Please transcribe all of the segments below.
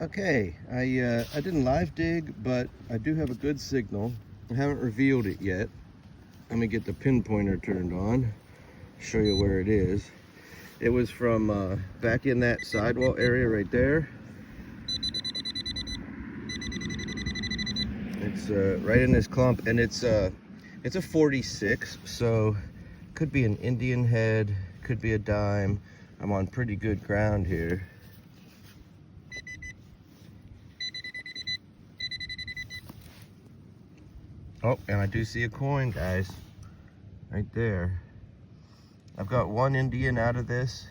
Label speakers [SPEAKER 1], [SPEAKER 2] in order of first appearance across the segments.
[SPEAKER 1] Okay, I didn't live dig, but I do have a good signal. I haven't revealed it yet. Let me get the pinpointer turned on, show you where it is. It was from back in that sidewall area right there. It's right in this clump, and it's a 46, so could be an Indian head, could be a dime. I'm on pretty good ground here. Oh, and I do see a coin, guys, right there. I've got one Indian out of this.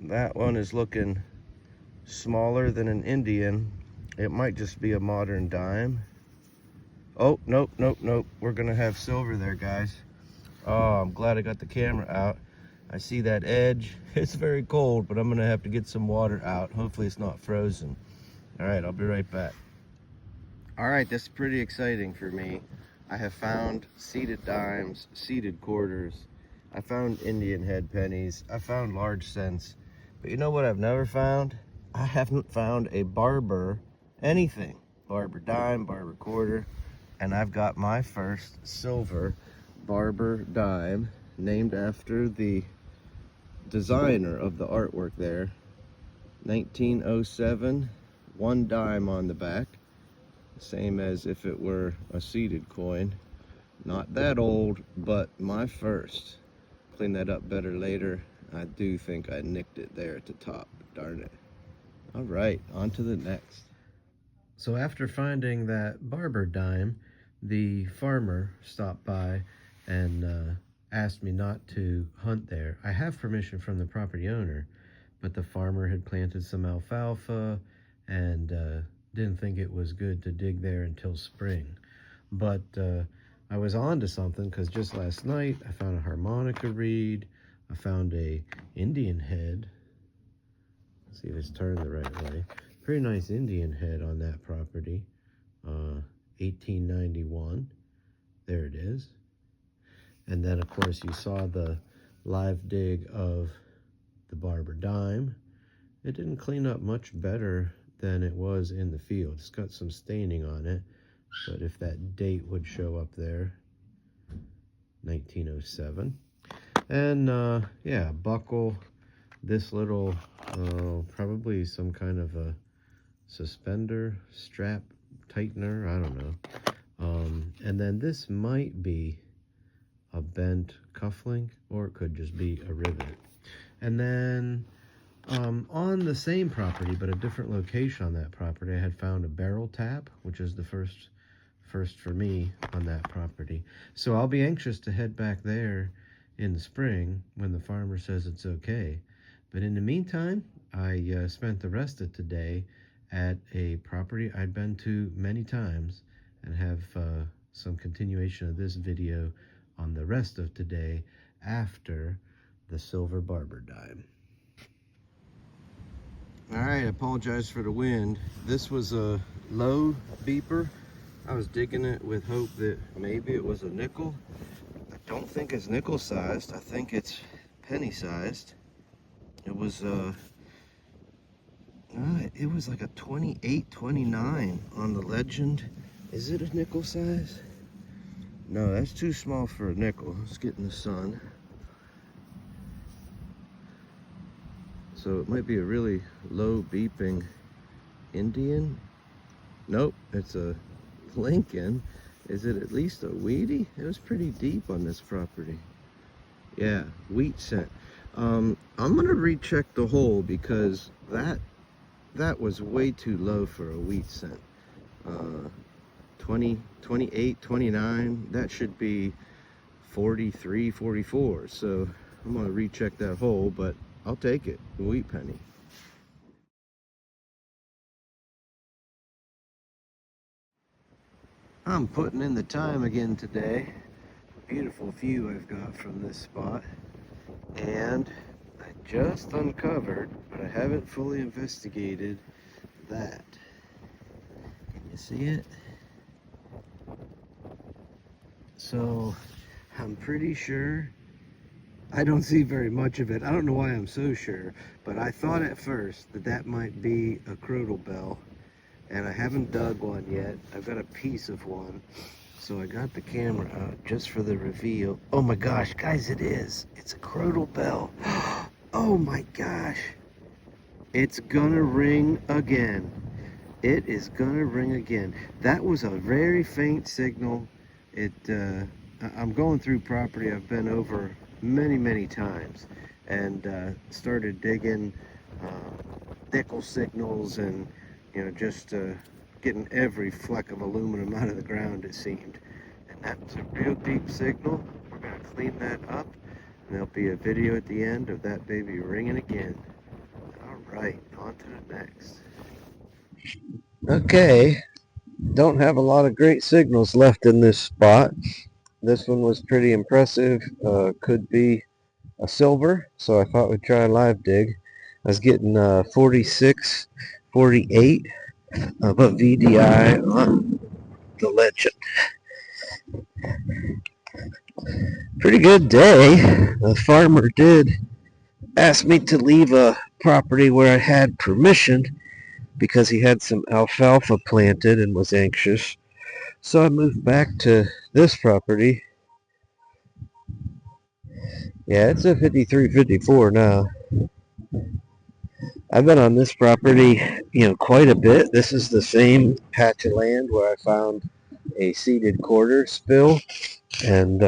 [SPEAKER 1] That one is looking smaller than an Indian. It might just be a modern dime. Oh, nope. We're gonna have silver there, guys. Oh, I'm glad I got the camera out. I see that edge. It's very cold, but I'm gonna have to get some water out. Hopefully it's not frozen. All right, I'll be right back. All right, this is pretty exciting for me. I have found seeded dimes, seeded quarters. I found Indian head pennies. I found large cents. But you know what I've never found? I haven't found a Barber anything. Barber dime, Barber quarter. And I've got my first silver Barber dime, named after the designer of the artwork there. 1907, one dime on the back. Same as if it were a seeded coin. Not that old, but my first. Clean that up better later. I do think I nicked it there at the top. Darn it. All right, on to the next. So after finding that Barber dime, the farmer stopped by and asked me not to hunt there. I have permission from the property owner, but the farmer had planted some alfalfa and didn't think it was good to dig there until spring. But I was on to something, because just last night I found a harmonica reed. I found a Indian head. Let's see if it's turned the right way. Pretty nice Indian head on that property. 1891. There it is. And then of course you saw the live dig of the Barber dime. It didn't clean up much better than it was in the field. It's got some staining on it, but if that date would show up there, 1907. And yeah, buckle, this little, probably some kind of a suspender, strap, tightener, I don't know. And then this might be a bent cufflink, or it could just be a rivet. And then on the same property, but a different location on that property, I had found a barrel tap, which is the first for me on that property. So I'll be anxious to head back there in the spring when the farmer says it's okay. But in the meantime, I spent the rest of today at a property I'd been to many times, and have some continuation of this video on the rest of today after the silver Barber dime. All right, I apologize for the wind. This was a low beeper. I was digging it with hope that maybe it was a nickel. I don't think it's nickel sized. I think it's penny sized. It was like a 28, 29 on the legend. Is it a nickel size? No, that's too small for a nickel. Let's get in the sun. So it might be a really low beeping Indian. Nope, it's a Lincoln. Is it at least a wheatie? It was pretty deep on this property. Yeah, wheat cent. I'm gonna recheck the hole, because that was way too low for a wheat cent. 20, 28, 29, that should be 43, 44. So I'm gonna recheck that hole, but I'll take it, a wheat penny. I'm putting in the time again today. Beautiful view I've got from this spot. And I just uncovered, but I haven't fully investigated, that. Can you see it? So I'm pretty sure I don't see very much of it. I don't know why I'm so sure, but I thought at first that that might be a crotal bell, and I haven't dug one yet. I've got a piece of one, so I got the camera out just for the reveal. Oh my gosh, guys, it is. It's a crotal bell. Oh my gosh. It's gonna ring again. It is gonna ring again. That was a very faint signal. I'm going through property I've been over many times, and started digging nickel signals, and just getting every fleck of aluminum out of the ground, it seemed. And that was a real deep signal. We're gonna clean that up, and there'll be a video at the end of that baby ringing again. All right, on to the next. Okay, don't have a lot of great signals left in this spot. This one was pretty impressive. Could be a silver, so I thought we'd try a live dig. I was getting 46, 48 of a VDI on the legend. Pretty good day. The farmer did ask me to leave a property where I had permission because he had some alfalfa planted and was anxious. So I moved back to this property. Yeah, it's a 53-54 now. I've been on this property, quite a bit. This is the same patch of land where I found a seeded quarter spill, and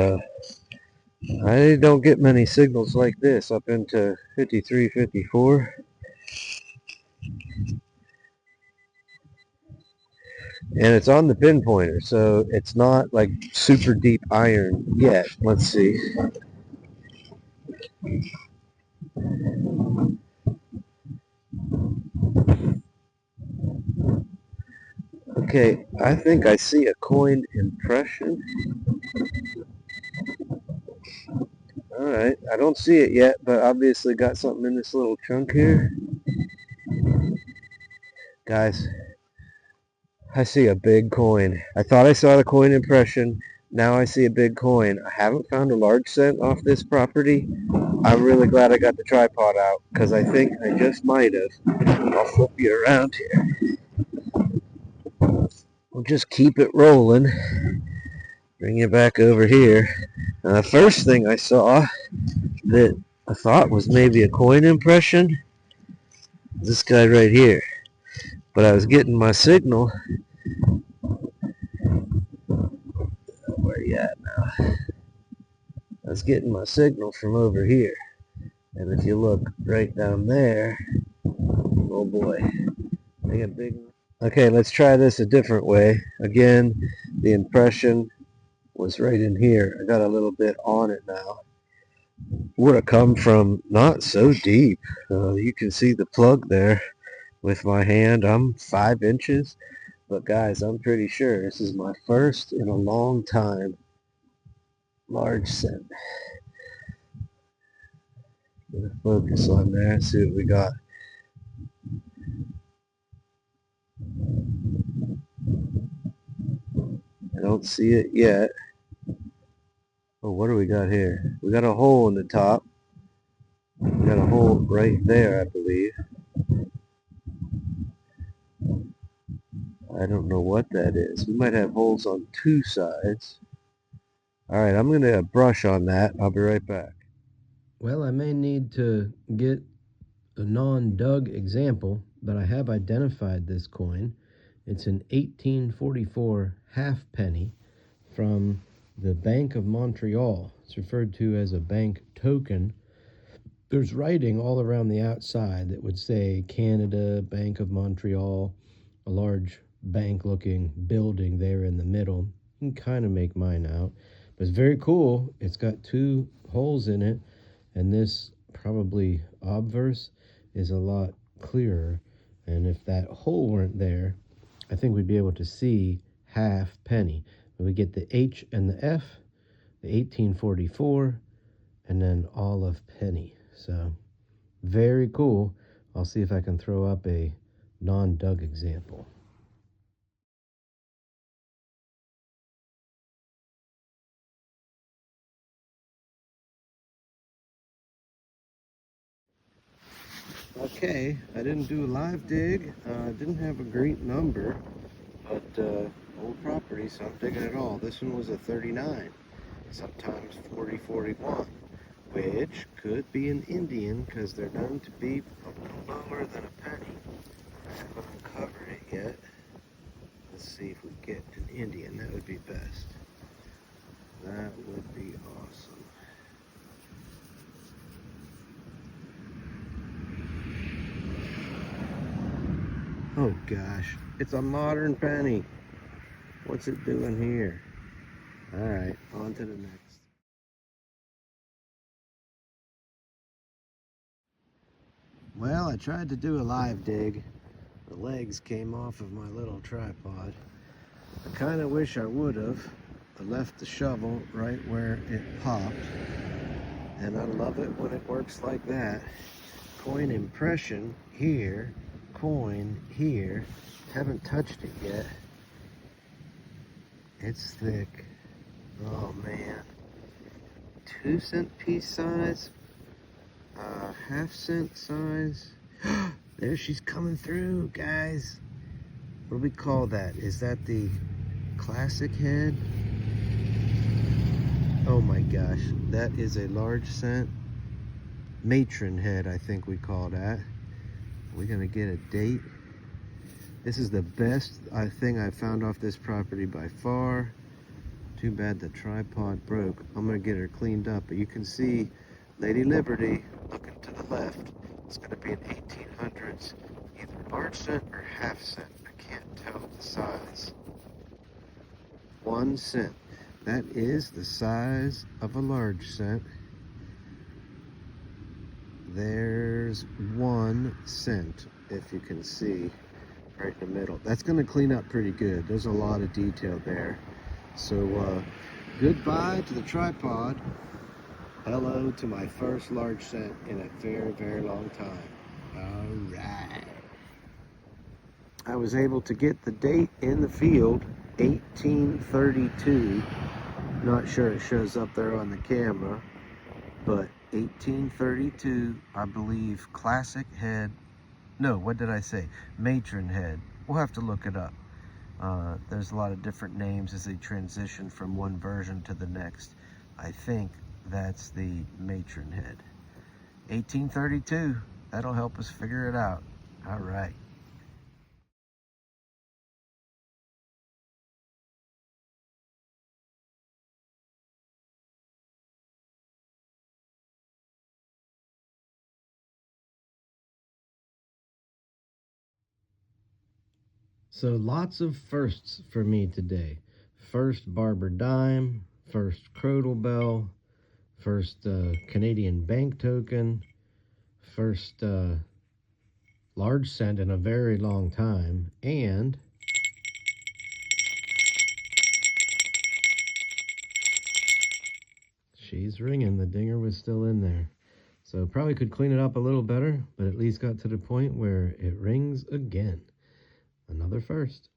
[SPEAKER 1] I don't get many signals like this up into 53-54. And it's on the pinpointer, so it's not like super deep iron yet. Let's see. Okay, I think I see a coin impression. Alright, I don't see it yet, but obviously got something in this little chunk here. Guys, I see a big coin. I thought I saw the coin impression. Now I see a big coin. I haven't found a large cent off this property. I'm really glad I got the tripod out, because I think I just might have. I'll flip you around here. We'll just keep it rolling. Bring you back over here. The first thing I saw that I thought was maybe a coin impression, this guy right here. But I was getting my signal. Where you at now? I was getting my signal from over here. And if you look right down there, oh boy, they got big. Okay, let's try this a different way. Again, the impression was right in here. I got a little bit on it now. Would have come from not so deep. You can see the plug there with my hand. I'm 5 inches. But guys, I'm pretty sure this is my first in a long time large cent. Gonna focus on there, see what we got. I don't see it yet. Oh, what do we got here? We got a hole in the top. We got a hole right there, I believe. I don't know what that is. We might have holes on 2 sides. Alright, I'm going to brush on that. I'll be right back. Well, I may need to get a non-dug example, but I have identified this coin. It's an 1844 halfpenny from the Bank of Montreal. It's referred to as a bank token. There's writing all around the outside that would say Canada, Bank of Montreal, a large bank-looking building there in the middle. You can kind of make mine out. But it's very cool. It's got 2 holes in it, and this probably obverse is a lot clearer. And if that hole weren't there, I think we'd be able to see half penny. But we get the H and the F, the 1844, and then olive penny. So very cool. I'll see if I can throw up a non-dug example. Okay, I didn't do a live dig. Didn't have a great number, but old property, so I'm digging it all. This one was a 39, sometimes 40, 41, which could be an Indian because they're known to be a little lower than a penny. I haven't uncovered it yet. Let's see if we get an Indian. That would be best. That would be awesome. Oh gosh, it's a modern penny. What's it doing here? All right, on to the next. Well, I tried to do a live dig. The legs came off of my little tripod. I kind of wish I would have. I left the shovel right where it popped. And I love it when it works like that. Coin impression here, coin here. Haven't touched it yet. It's thick. Oh man. 2-cent piece size. Half-cent size. There she's coming through, guys. What do we call that? Is that the classic head? Oh my gosh, that is a large cent. Matron head, I think we call that. We're gonna get a date. This is the best thing I found off this property by far. Too bad the tripod broke. I'm gonna get her cleaned up, but you can see Lady Liberty looking to the left. It's gonna be an 1800s, either large cent or half cent. I can't tell the size. 1 cent. That is the size of a large cent. There's 1 cent, if you can see, right in the middle. That's going to clean up pretty good. There's a lot of detail there. So, goodbye to the tripod. Hello to my first large cent in a very, very long time. All right. I was able to get the date in the field, 1832. Not sure it shows up there on the camera, but 1832, I believe, classic head. No, what did I say? Matron head. We'll have to look it up. There's a lot of different names as they transition from one version to the next. I think that's the matron head. 1832. That'll help us figure it out. All right. So lots of firsts for me today. First Barber dime, first Crodal bell, first Canadian bank token, first large cent in a very long time, and she's ringing. The dinger was still in there. So probably could clean it up a little better, but at least got to the point where it rings again. Another first.